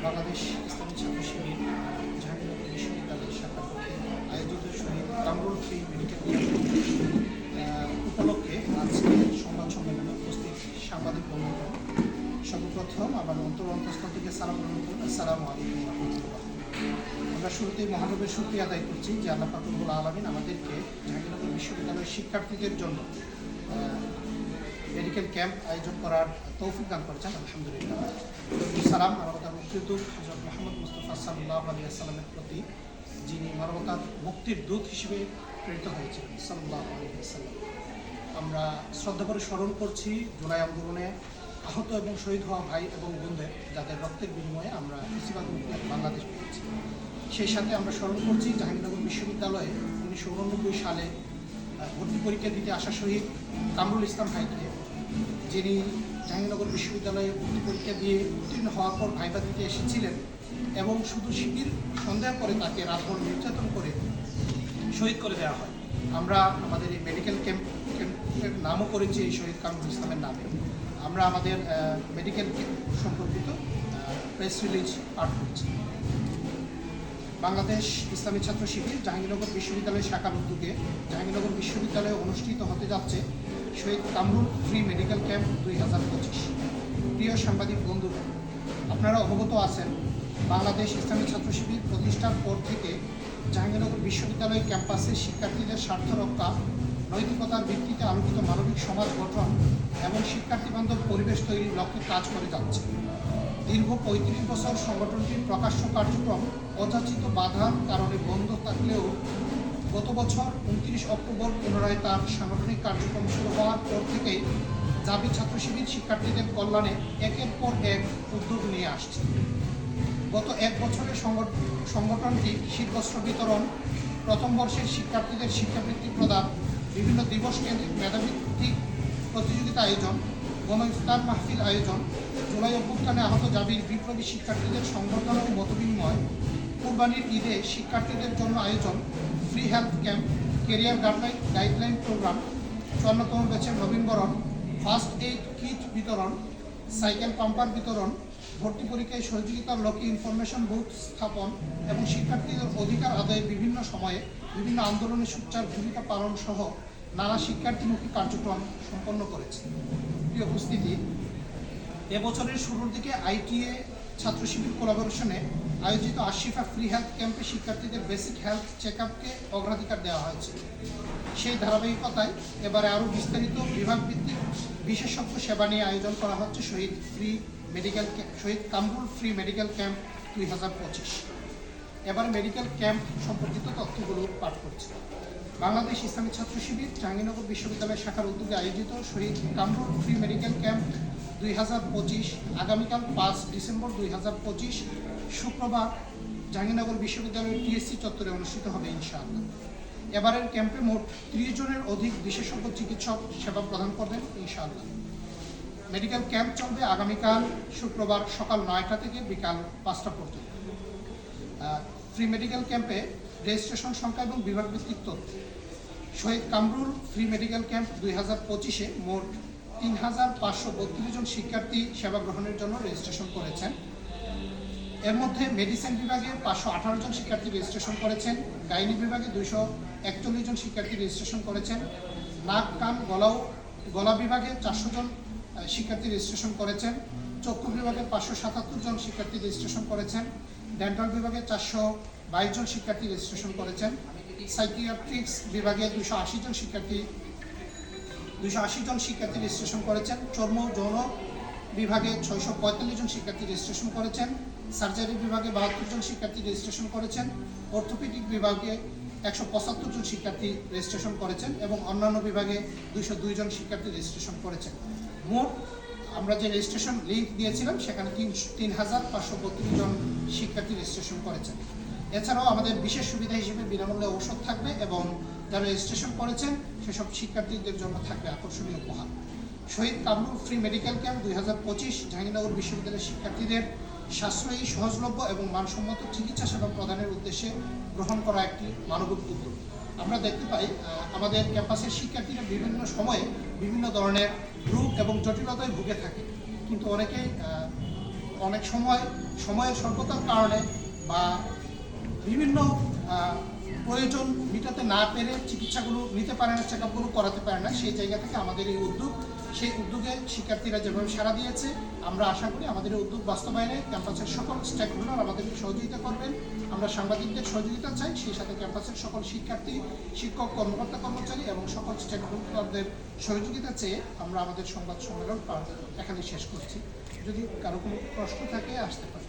বাংলাদেশ ইসলামী ছাত্র শিবির জাহাঙ্গীরনগর বিশ্ববিদ্যালয়ের শাখার পক্ষে আয়োজিত শহীদ কামরুল ফ্রি মেডিকেল উপলক্ষে আজকে সংবাদ সম্মেলনে উপস্থিত সাংবাদিক বন্ধুগণ, সর্বপ্রথম আমার অন্তঃস্থল থেকে সালাম গ্রহণ করুন। আসসালামু আলাইকুম রহমতুল্লাহ। আমরা শুরুতেই মহানবের শুকরিয়া আদায় করছি যে আল্লাহ পাক রব্বুল আলামিন আমাদেরকে জাহাঙ্গীরনগর বিশ্ববিদ্যালয়ের শিক্ষার্থীদের জন্য মেডিকেল ক্যাম্প আয়োজন করার তৌফিক দান করেছেন। আলহামদুলিল্লাহ। সালাম মানবতার মুক্তিদূত হযরত মুহাম্মদ মুস্তাফা সাল্লাল্লাহু আলাইহি ওয়াসাল্লামের প্রতি, যিনি মানবতার মুক্তির দূত হিসেবে প্রেরিত হয়েছিলেন সাল্লাল্লাহু আলাইহি ওয়াসাল্লাম। আমরা শ্রদ্ধা করে স্মরণ করছি জুলাই আন্দোলনে আহত এবং শহীদ হওয়া ভাই এবং বোনদের, যাদের রক্তের বিনিময়ে আমরা বেশিরভাগ বাংলাদেশ পেয়েছি। সেই সাথে আমরা স্মরণ করছি জাহাঙ্গীরনগর বিশ্ববিদ্যালয়ে 1989 সালে ভর্তি পরীক্ষা দিতে আসা শহীদ কামরুল ইসলাম ভাইকে, যিনি জাহাঙ্গীরনগর বিশ্ববিদ্যালয়ে ভর্তি পরীক্ষা দিয়ে উত্তীর্ণ হওয়ার পর ভাইবা দিতে এসেছিলেন এবং শুধু শিবির সন্দেহ করে তাকে রাতভর নির্যাতন করে শহীদ করে দেওয়া হয়। আমরা আমাদের এই মেডিকেল ক্যাম্পের নামও করেছি এই শহীদ কামরুল ইসলামের নামে। আমরা আমাদের মেডিকেল সম্পর্কিত প্রেস রিলিজ পাঠ করছি। বাংলাদেশ ইসলামী ছাত্র শিবির জাহাঙ্গীরনগর বিশ্ববিদ্যালয় শাখার উদ্যোগে জাহাঙ্গীরনগর বিশ্ববিদ্যালয়ে অনুষ্ঠিত হতে যাচ্ছে শহীদ কামরুল ফ্রি মেডিকেল ক্যাম্প 2025। প্রিয় সাংবাদিক বন্ধুরা, আপনারা অবগত আছেন বাংলাদেশ ইসলামী ছাত্র শিবির প্রতিষ্ঠার পর থেকে জাহাঙ্গীরনগর বিশ্ববিদ্যালয় ক্যাম্পাসে শিক্ষার্থীদের স্বার্থ রক্ষা, নৈতিকতার ভিত্তিতে আলোকিত মানবিক সমাজ গঠন এবং শিক্ষার্থীবান্ধব পরিবেশ তৈরির লক্ষ্যে কাজ করে যাচ্ছে। দীর্ঘ 35 বছর সংগঠনটির প্রকাশ্য কার্যক্রম অযাচিত বাধার কারণে বন্ধ থাকলেও গত বছর 29 অক্টোবর পুনরায় তার সাংগঠনিক কার্যক্রম শুরু হওয়ার পর থেকেই জাবি ছাত্র শিবির শিক্ষার্থীদের কল্যাণে একের পর এক উদ্যোগ নিয়ে আসছে। গত এক বছরে সংগঠনটি শীতবস্ত্র বিতরণ, প্রথম বর্ষের শিক্ষার্থীদের শিক্ষাবৃত্তি প্রদান, বিভিন্ন দিবস কেন্দ্রিক মেধাভিত্তিক প্রতিযোগিতা আয়োজন, গণ ইফতার মাহফিল আয়োজন, জুলাই অভ্যুত্থানে আহত জাবির বিপ্লবী শিক্ষার্থীদের সংবর্ধনা ও মতবিনিময়, কুরবানির ঈদে শিক্ষার্থীদের জন্য আয়োজন, free health camp, career guideline program, 54তম ব্যাচের নবীনবরণ, ফার্স্ট এইড কিট বিতরণ, সাইকেল পাম্পার বিতরণ, ভর্তি পরীক্ষায় সহযোগিতার লক্ষ্যে ইনফরমেশন বুথ স্থাপন এবং শিক্ষার্থীদের অধিকার আদায়ে বিভিন্ন সময়ে বিভিন্ন আন্দোলনে সোচ্চার ভূমিকা পালন সহ নানা শিক্ষার্থীমুখী কার্যক্রম সম্পন্ন করেছে। প্রিয় উপস্থিতি, এবছরের শুরুর দিকে আইটিএ ছাত্র শিবির কোলাবোরেশনে আয়োজিত আশিফা ফ্রি হেলথ ক্যাম্পে শিক্ষার্থীদের বেসিক হেলথ চেক আপকে অগ্রাধিকার দেওয়া হয়েছে। সেই ধারাবাহিকতায় এবারে আরও বিস্তারিত বিভাগভিত্তিক বিশেষজ্ঞ সেবা নিয়ে আয়োজন করা হচ্ছে শহীদ কামরুল ফ্রি মেডিকেল ক্যাম্প 2025। এবার মেডিকেল ক্যাম্প সম্পর্কিত তথ্যগুলো পাঠ করছে। বাংলাদেশ ইসলামী ছাত্র শিবির জাহাঙ্গীরনগর বিশ্ববিদ্যালয় শাখার উদ্যোগে আয়োজিত শহীদ কামরুল ফ্রি মেডিকেল ক্যাম্প 2025 আগামীকাল 5 ডিসেম্বর 2025 শুক্রবার জাহাঙ্গীরনগর বিশ্ববিদ্যালয়ের টিএসসি চত্বরে অনুষ্ঠিত হবে ইনশাআল্লাহ। এবারের ক্যাম্পে মোট 30 জনের অধিক বিশেষজ্ঞ চিকিৎসক সেবা প্রদান করবেন ইনশাআল্লাহ। মেডিকেল ক্যাম্প চলবে আগামীকাল শুক্রবার সকাল 9টা থেকে বিকাল 5টা পর্যন্ত। ফ্রি মেডিকেল ক্যাম্পে রেজিস্ট্রেশন সংখ্যা এবং বিভাগভিত্তিক তথ্য। শহীদ কামরুল ফ্রি মেডিকেল ক্যাম্প 2025-এ মোট 3532 জন শিক্ষার্থী সেবা গ্রহণের জন্য রেজিস্ট্রেশন করেছেন। এর মধ্যে মেডিসিন বিভাগে 518 জন শিক্ষার্থী রেজিস্ট্রেশন করেছেন, গাইনি বিভাগে 241 জন শিক্ষার্থী রেজিস্ট্রেশন করেছেন, নাক কান গলা বিভাগে 400 জন শিক্ষার্থী রেজিস্ট্রেশন করেছেন, চক্ষু বিভাগে 577 জন শিক্ষার্থী রেজিস্ট্রেশন করেছেন, ডেন্টাল বিভাগে 422 জন শিক্ষার্থী রেজিস্ট্রেশন করেছেন, সাইকিয়াট্রিক্স বিভাগে 280 জন শিক্ষার্থী রেজিস্ট্রেশন করেছেন, চর্ম যৌন বিভাগে 645 জন শিক্ষার্থী রেজিস্ট্রেশন করেছেন, সার্জারি বিভাগে 72 জন শিক্ষার্থী রেজিস্ট্রেশন করেছেন, অর্থোপেডিক বিভাগে 175 জন শিক্ষার্থী রেজিস্ট্রেশন করেছেন এবং অন্যান্য বিভাগে 202 জন শিক্ষার্থী রেজিস্ট্রেশন করেছেন। মোট আমরা যে রেজিস্ট্রেশন লিঙ্ক দিয়েছিলাম সেখানে 3532 জন শিক্ষার্থী রেজিস্ট্রেশন করেছেন। এছাড়াও আমাদের বিশেষ সুবিধা হিসেবে বিনামূল্যে ঔষধ থাকবে এবং যারা রেজিস্ট্রেশন করেছেন সেসব শিক্ষার্থীদের জন্য থাকবে আকর্ষণীয় উপহার। শহীদ Kamrul free medical camp 2025 Jahangirnagar বিশ্ববিদ্যালয়ের শিক্ষার্থীদের সাশ্রয়ী, সহজলভ্য এবং মানসম্মত চিকিৎসা সেবা প্রদানের উদ্দেশ্যে গ্রহণ করা একটি মানবিক উদ্যোগ। আমরা দেখতে পাই আমাদের ক্যাম্পাসের শিক্ষার্থীরা বিভিন্ন সময়ে বিভিন্ন ধরনের রোগ এবং জটিলতায় ভুগে থাকে, কিন্তু অনেকেই অনেক সময় সময়ের স্বল্পতার কারণে বা বিভিন্ন প্রয়োজন মেটাতে না পেরে চিকিৎসাগুলো নিতে পারে না, চেক আপগুলো করাতে পারে না, সেই জায়গা থেকে আমাদের এই উদ্যোগ। সেই উদ্যোগে শিক্ষার্থীরা যেভাবে সাড়া দিয়েছে, আমরা আশা করি আমাদের এই উদ্যোগ বাস্তবায়নে ক্যাম্পাসের সকল স্টেক হোল্ডার আমাদেরকে সহযোগিতা করবেন। আমরা সাংবাদিকদের সহযোগিতা চাই, সেই সাথে ক্যাম্পাসের সকল শিক্ষার্থী, শিক্ষক, কর্মকর্তা, কর্মচারী এবং সকল স্টেক হোল্ডারদের সহযোগিতা চেয়ে আমরা আমাদের সংবাদ সম্মেলন এখানে শেষ করছি। যদি কারো কোনো প্রশ্ন থাকে আসতে পারে।